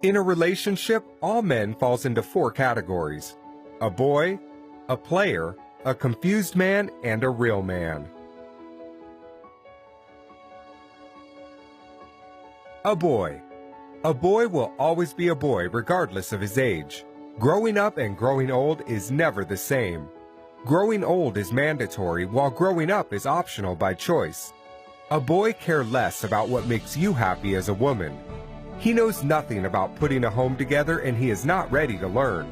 In a relationship, all men falls into four categories: a boy, a player, a confused man, and a real man. A boy. A boy will always be a boy regardless of his age. Growing up and growing old is never the same. Growing old is mandatory while growing up is optional by choice. A boy cares less about what makes you happy as a woman. He knows nothing about putting a home together and he is not ready to learn.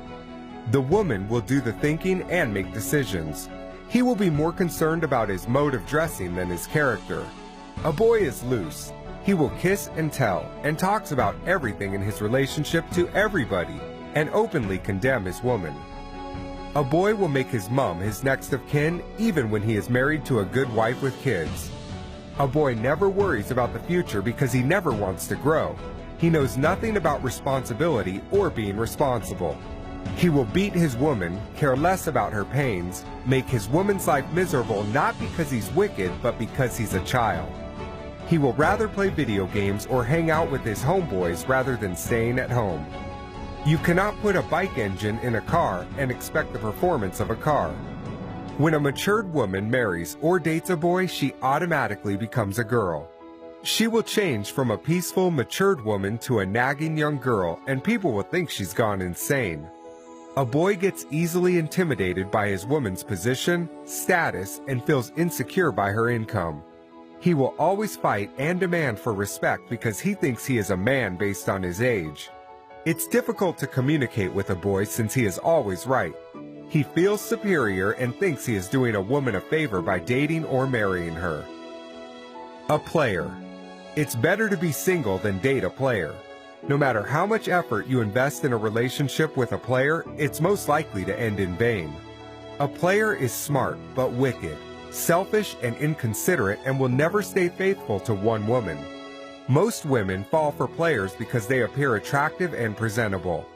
The woman will do the thinking and make decisions. He will be more concerned about his mode of dressing than his character. A boy is loose. He will kiss and tell and talks about everything in his relationship to everybody and openly condemn his woman. A boy will make his mom his next of kin even when he is married to a good wife with kids. A boy never worries about the future because he never wants to grow. He knows nothing about responsibility or being responsible. He will beat his woman, care less about her pains, make his woman's life miserable not because he's wicked but because he's a child. He will rather play video games or hang out with his homeboys rather than staying at home. You cannot put a bike engine in a car and expect the performance of a car. When a matured woman marries or dates a boy, she automatically becomes a girl. She will change from a peaceful, matured woman to a nagging young girl, and people will think she's gone insane. A boy gets easily intimidated by his woman's position, status, and feels insecure by her income. He will always fight and demand for respect because he thinks he is a man based on his age. It's difficult to communicate with a boy since he is always right. He feels superior and thinks he is doing a woman a favor by dating or marrying her. A player. It's better to be single than date a player. No matter how much effort you invest in a relationship with a player, it's most likely to end in vain. A player is smart but wicked, selfish and inconsiderate, and will never stay faithful to one woman. Most women fall for players because they appear attractive and presentable.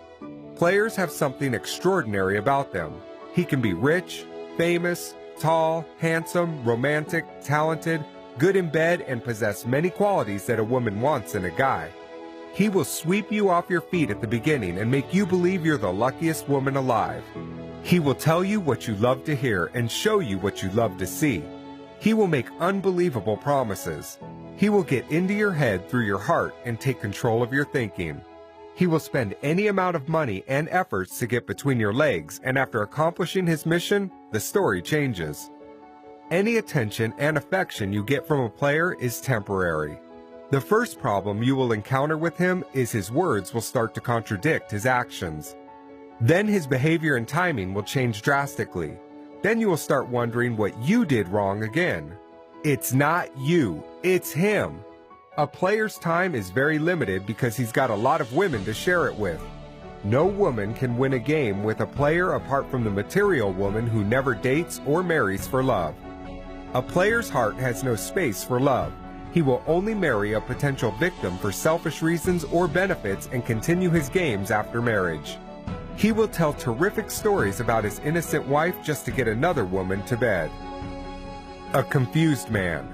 Players have something extraordinary about them. He can be rich, famous, tall, handsome, romantic, talented, good in bed, and possess many qualities that a woman wants in a guy. He will sweep you off your feet at the beginning and make you believe you're the luckiest woman alive. He will tell you what you love to hear and show you what you love to see. He will make unbelievable promises. He will get into your head through your heart and take control of your thinking. He will spend any amount of money and efforts to get between your legs, and after accomplishing his mission, the story changes. Any attention and affection you get from a player is temporary. The first problem you will encounter with him is his words will start to contradict his actions. Then his behavior and timing will change drastically. Then you will start wondering what you did wrong again. It's not you, it's him. A player's time is very limited because he's got a lot of women to share it with. No woman can win a game with a player apart from the material woman who never dates or marries for love. A player's heart has no space for love. He will only marry a potential victim for selfish reasons or benefits and continue his games after marriage. He will tell terrific stories about his innocent wife just to get another woman to bed. A confused man.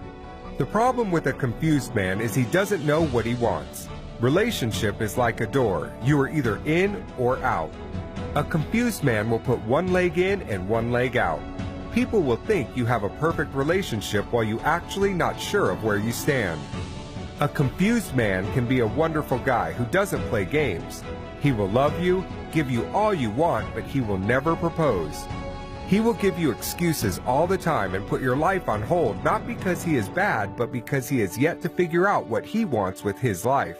The problem with a confused man is he doesn't know what he wants. Relationship is like a door. You are either in or out. A confused man will put one leg in and one leg out. People will think you have a perfect relationship while you actually not sure of where you stand. A confused man can be a wonderful guy who doesn't play games. He will love you, give you all you want, but he will never propose. He will give you excuses all the time and put your life on hold, not because he is bad, but because he has yet to figure out what he wants with his life.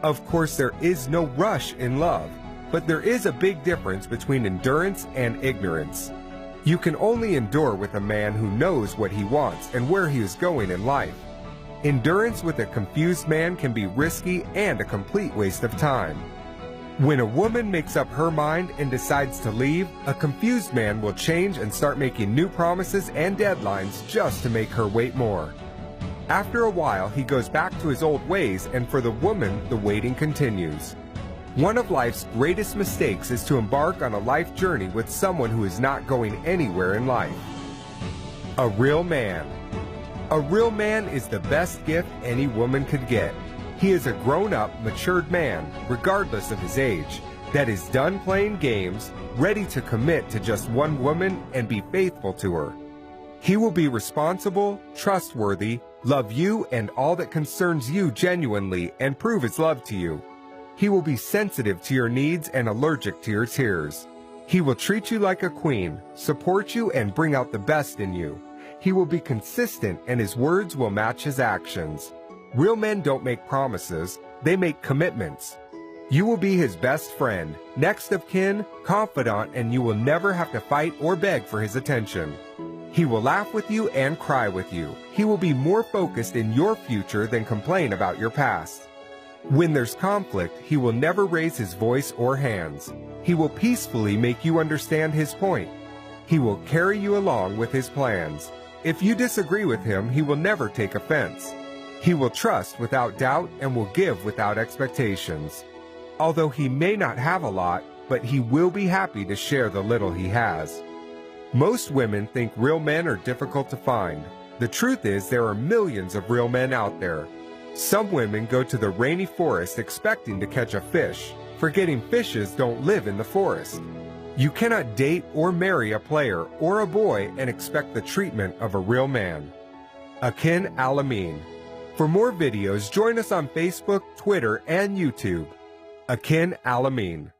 Of course, there is no rush in love, but there is a big difference between endurance and ignorance. You can only endure with a man who knows what he wants and where he is going in life. Endurance with a confused man can be risky and a complete waste of time. When a woman makes up her mind and decides to leave, a confused man will change and start making new promises and deadlines just to make her wait more. After a while, he goes back to his old ways, and for the woman, the waiting continues. One of life's greatest mistakes is to embark on a life journey with someone who is not going anywhere in life. A real man. A real man is the best gift any woman could get. He is a grown-up, matured man, regardless of his age, that is done playing games, ready to commit to just one woman and be faithful to her. He will be responsible, trustworthy, love you and all that concerns you genuinely, and prove his love to you. He will be sensitive to your needs and allergic to your tears. He will treat you like a queen, support you, and bring out the best in you. He will be consistent, and his words will match his actions. Real men don't make promises, they make commitments. You will be his best friend, next of kin, confidant, and you will never have to fight or beg for his attention. He will laugh with you and cry with you. He will be more focused in your future than complain about your past. When there's conflict, he will never raise his voice or hands. He will peacefully make you understand his point. He will carry you along with his plans. If you disagree with him, he will never take offense. He will trust without doubt and will give without expectations. Although he may not have a lot, but he will be happy to share the little he has. Most women think real men are difficult to find. The truth is there are millions of real men out there. Some women go to the rainy forest expecting to catch a fish, forgetting fishes don't live in the forest. You cannot date or marry a player or a boy and expect the treatment of a real man. Akin Al-Amin. For more videos, join us on Facebook, Twitter, and YouTube. Akin Al-Amin.